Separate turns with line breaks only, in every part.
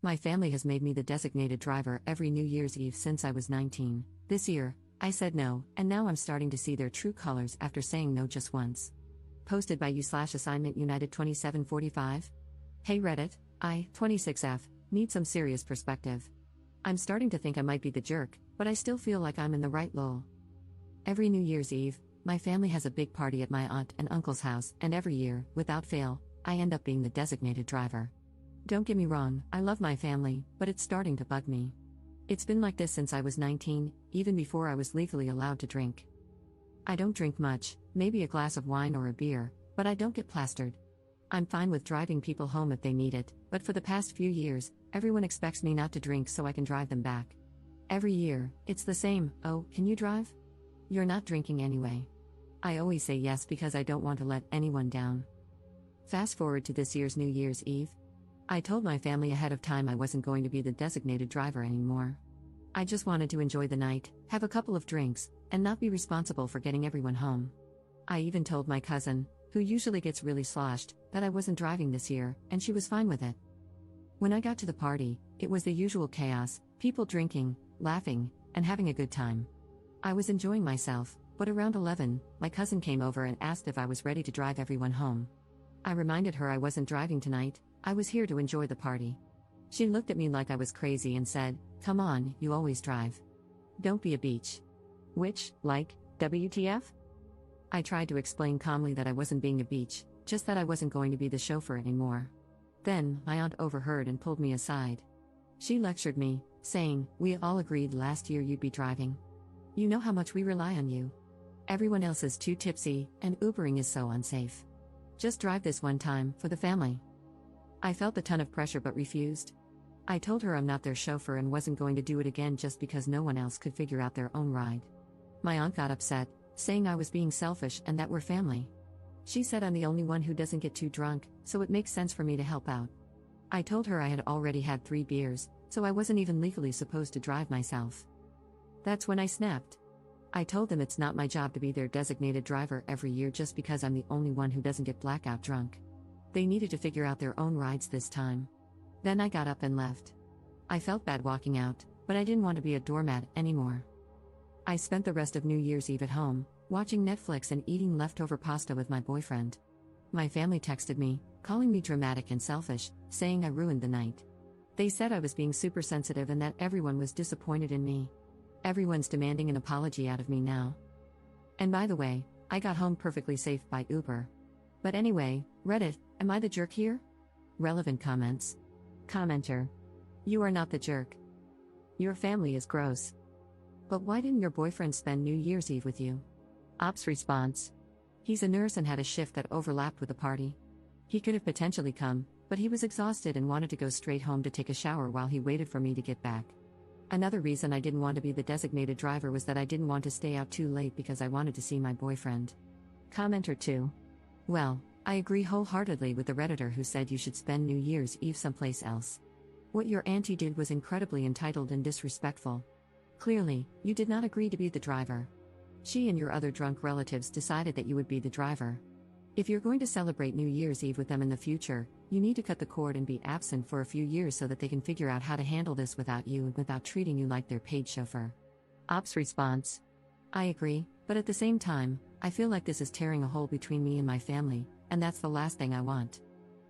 My family has made me the designated driver every New Year's Eve since I was 19. This year, I said no, and now I'm starting to see their true colors after saying no just once. Posted by you/assignment United 2745. Hey Reddit, I, 26F, need some serious perspective. I'm starting to think I might be the jerk, but I still feel like I'm in the right lol. Every New Year's Eve, my family has a big party at my aunt and uncle's house, and every year, without fail, I end up being the designated driver. Don't get me wrong, I love my family, but it's starting to bug me. It's been like this since I was 19, even before I was legally allowed to drink. I don't drink much, maybe a glass of wine or a beer, but I don't get plastered. I'm fine with driving people home if they need it, but for the past few years, everyone expects me not to drink so I can drive them back. Every year, it's the same. Oh, can you drive? You're not drinking anyway. I always say yes because I don't want to let anyone down. Fast forward to this year's New Year's Eve. I told my family ahead of time I wasn't going to be the designated driver anymore. I just wanted to enjoy the night, have a couple of drinks, and not be responsible for getting everyone home. I even told my cousin, who usually gets really sloshed, that I wasn't driving this year, and she was fine with it. When I got to the party, it was the usual chaos, people drinking, laughing, and having a good time. I was enjoying myself, but around 11, my cousin came over and asked if I was ready to drive everyone home. I reminded her I wasn't driving tonight, I was here to enjoy the party. She looked at me like I was crazy and said, "Come on, you always drive. Don't be a beach." Which, like, WTF? I tried to explain calmly that I wasn't being a beach, just that I wasn't going to be the chauffeur anymore. Then, my aunt overheard and pulled me aside. She lectured me, saying, "We all agreed last year you'd be driving. You know how much we rely on you. Everyone else is too tipsy, and Ubering is so unsafe. Just drive this one time, for the family." I felt a ton of pressure but refused. I told her I'm not their chauffeur and wasn't going to do it again just because no one else could figure out their own ride. My aunt got upset, saying I was being selfish and that we're family. She said I'm the only one who doesn't get too drunk, so it makes sense for me to help out. I told her I had already had 3 beers, so I wasn't even legally supposed to drive myself. That's when I snapped. I told them it's not my job to be their designated driver every year just because I'm the only one who doesn't get blackout drunk. They needed to figure out their own rides this time. Then I got up and left. I felt bad walking out, but I didn't want to be a doormat anymore. I spent the rest of New Year's Eve at home, watching Netflix and eating leftover pasta with my boyfriend. My family texted me, calling me dramatic and selfish, saying I ruined the night. They said I was being super sensitive and that everyone was disappointed in me. Everyone's demanding an apology out of me now. And by the way, I got home perfectly safe by Uber. But anyway, Reddit, am I the jerk here? Relevant comments. Commenter. You are not the jerk. Your family is gross. But why didn't your boyfriend spend New Year's Eve with you? Ops response. He's a nurse and had a shift that overlapped with the party. He could have potentially come, but he was exhausted and wanted to go straight home to take a shower while he waited for me to get back. Another reason I didn't want to be the designated driver was that I didn't want to stay out too late because I wanted to see my boyfriend. Commenter 2. Well, I agree wholeheartedly with the Redditor who said you should spend New Year's Eve someplace else. What your auntie did was incredibly entitled and disrespectful. Clearly, you did not agree to be the driver. She and your other drunk relatives decided that you would be the driver. If you're going to celebrate New Year's Eve with them in the future, you need to cut the cord and be absent for a few years so that they can figure out how to handle this without you and without treating you like their paid chauffeur. Ops response. I agree, but at the same time, I feel like this is tearing a hole between me and my family, and that's the last thing I want.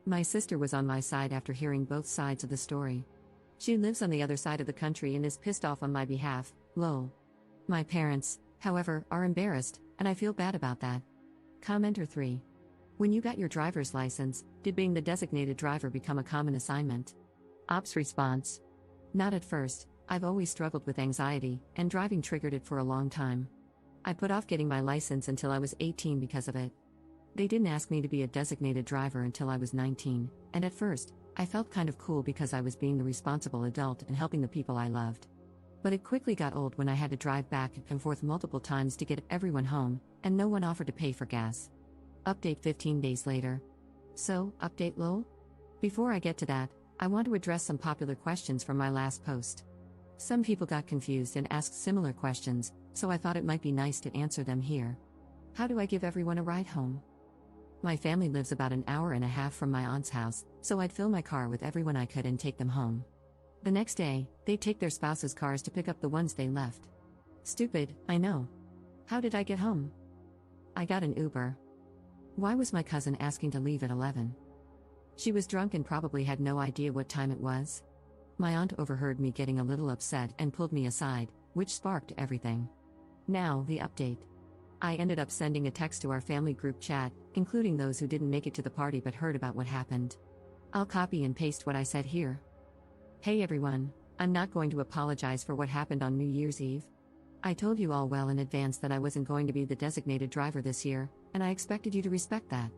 My sister was on my side after hearing both sides of the story. She lives on the other side of the country and is pissed off on my behalf, lol. My parents, however, are embarrassed, and I feel bad about that. Commenter 3. When you got your driver's license, did being the designated driver become a common assignment? Ops response. Not at first, I've always struggled with anxiety, and driving triggered it for a long time. I put off getting my license until I was 18 because of it. They didn't ask me to be a designated driver until I was 19, and at first, I felt kind of cool because I was being the responsible adult and helping the people I loved. But it quickly got old when I had to drive back and forth multiple times to get everyone home, and no one offered to pay for gas. Update 15 days later. So, update lol? Before I get to that, I want to address some popular questions from my last post. Some people got confused and asked similar questions, so I thought it might be nice to answer them here. How do I give everyone a ride home? My family lives about an hour and a half from my aunt's house, so I'd fill my car with everyone I could and take them home. The next day, they take their spouses' cars to pick up the ones they left. Stupid, I know. How did I get home? I got an Uber. Why was my cousin asking to leave at 11? She was drunk and probably had no idea what time it was. My aunt overheard me getting a little upset and pulled me aside, which sparked everything. Now, the update. I ended up sending a text to our family group chat, including those who didn't make it to the party but heard about what happened. I'll copy and paste what I said here. Hey everyone, I'm not going to apologize for what happened on New Year's Eve. I told you all well in advance that I wasn't going to be the designated driver this year, and I expected you to respect that.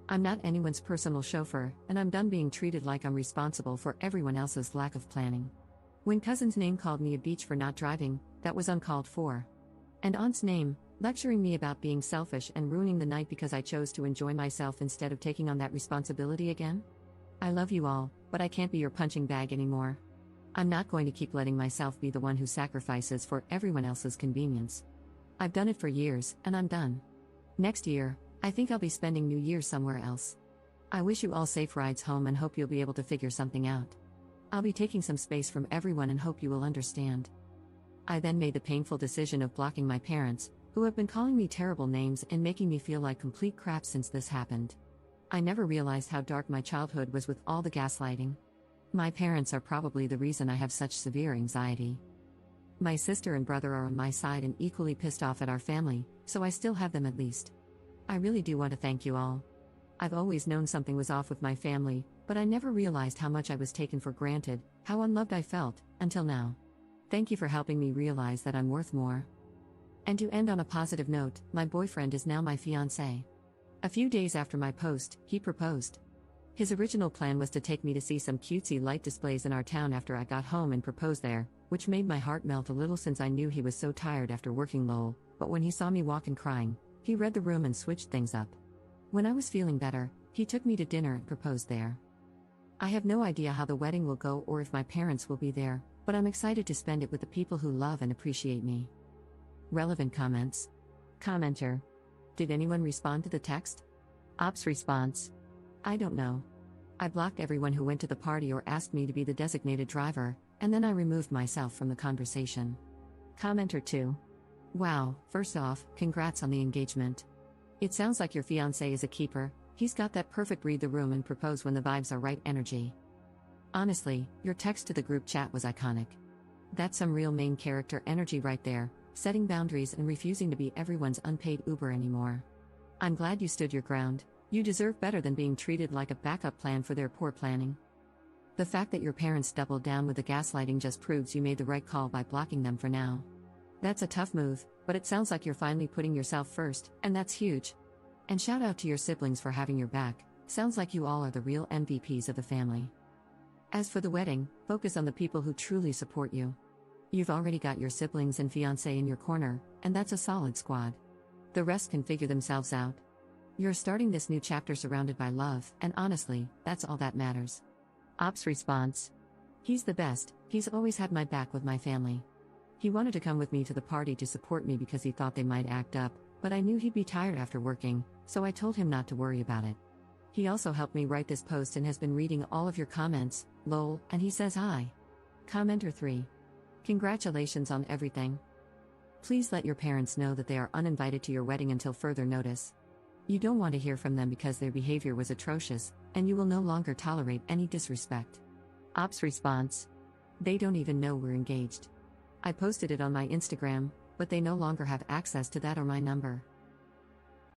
I'm not anyone's personal chauffeur, and I'm done being treated like I'm responsible for everyone else's lack of planning. When cousin's name called me a beach for not driving, that was uncalled for. And aunt's name, lecturing me about being selfish and ruining the night because I chose to enjoy myself instead of taking on that responsibility again? I love you all, but I can't be your punching bag anymore. I'm not going to keep letting myself be the one who sacrifices for everyone else's convenience. I've done it for years, and I'm done. Next year, I think I'll be spending New Year's somewhere else. I wish you all safe rides home and hope you'll be able to figure something out. I'll be taking some space from everyone and hope you will understand. I then made the painful decision of blocking my parents, who have been calling me terrible names and making me feel like complete crap since this happened. I never realized how dark my childhood was with all the gaslighting. My parents are probably the reason I have such severe anxiety. My sister and brother are on my side and equally pissed off at our family, so I still have them at least. I really do want to thank you all. I've always known something was off with my family, but I never realized how much I was taken for granted, how unloved I felt, until now. Thank you for helping me realize that I'm worth more. And to end on a positive note, my boyfriend is now my fiancé. A few days after my post, he proposed. His original plan was to take me to see some cutesy light displays in our town after I got home and propose there, which made my heart melt a little since I knew he was so tired after working lol, but when he saw me walk and crying, he read the room and switched things up. When I was feeling better, he took me to dinner and proposed there. I have no idea how the wedding will go or if my parents will be there, but I'm excited to spend it with the people who love and appreciate me. Relevant comments. Commenter. Did anyone respond to the text? Ops response. I don't know. I blocked everyone who went to the party or asked me to be the designated driver, and then I removed myself from the conversation. Commenter 2. Wow, first off, congrats on the engagement. It sounds like your fiancé is a keeper, he's got that perfect read the room and propose when the vibes are right energy. Honestly, your text to the group chat was iconic. That's some real main character energy right there, setting boundaries and refusing to be everyone's unpaid Uber anymore. I'm glad you stood your ground. You deserve better than being treated like a backup plan for their poor planning. The fact that your parents doubled down with the gaslighting just proves you made the right call by blocking them for now. That's a tough move, but it sounds like you're finally putting yourself first, and that's huge. And shout out to your siblings for having your back, sounds like you all are the real MVPs of the family. As for the wedding, focus on the people who truly support you. You've already got your siblings and fiancé in your corner, and that's a solid squad. The rest can figure themselves out. You're starting this new chapter surrounded by love, and honestly, that's all that matters. Ops response. He's the best, he's always had my back with my family. He wanted to come with me to the party to support me because he thought they might act up, but I knew he'd be tired after working, so I told him not to worry about it. He also helped me write this post and has been reading all of your comments, lol, and he says hi. Commenter 3. Congratulations on everything. Please let your parents know that they are uninvited to your wedding until further notice. You don't want to hear from them because their behavior was atrocious, and you will no longer tolerate any disrespect. Ops response. They don't even know we're engaged. I posted it on my Instagram, but they no longer have access to that or my number.